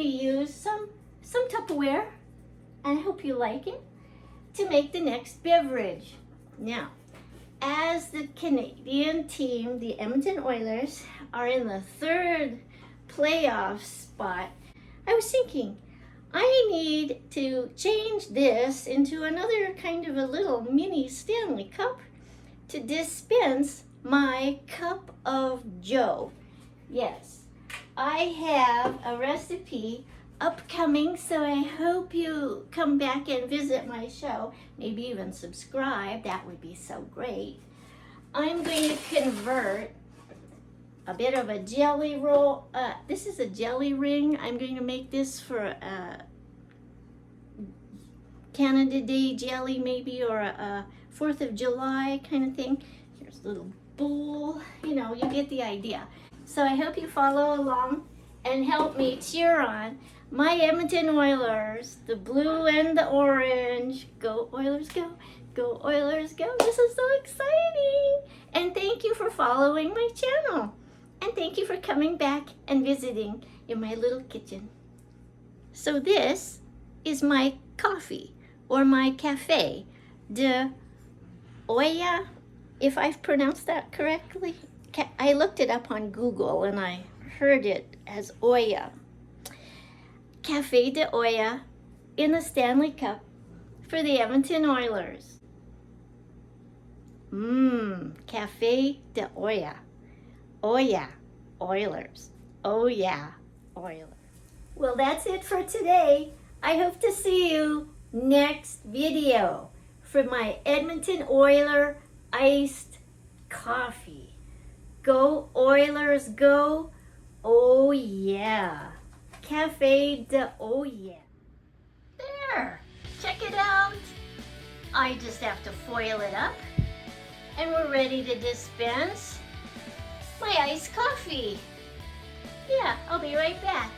to use some Tupperware, and I hope you like it, to make the next beverage. Now, as the Canadian team, the Edmonton Oilers, are in the third playoff spot, I was thinking, I need to change this into another kind of a little mini Stanley Cup to dispense my cup of joe. Yes, I have a recipe upcoming, so I hope you come back and visit my show, maybe even subscribe. That would be so great. I'm going to convert a bit of a jelly roll. This is a jelly ring. I'm going to make this for a Canada Day jelly maybe, or a 4th of July kind of thing. Here's a little bowl. You know, you get the idea. So I hope you follow along and help me cheer on my Edmonton Oilers, the blue and the orange. Go Oilers, go! Go Oilers, go! This is so exciting! And thank you for following my channel. And thank you for coming back and visiting in my little kitchen. So this is my coffee, or my Café de Olla, if I've pronounced that correctly. I looked it up on Google and I heard it as Olla. Café de Olla in the Stanley Cup for the Edmonton Oilers. Café de Olla. Oh yeah, Oilers. Oh yeah, Oilers. Well, that's it for today. I hope to see you next video for my Edmonton Oiler iced coffee. Go Oilers, go! Oh yeah. Café de Olla. There, check it out. I just have to foil it up and we're ready to dispense my iced coffee. Yeah, I'll be right back.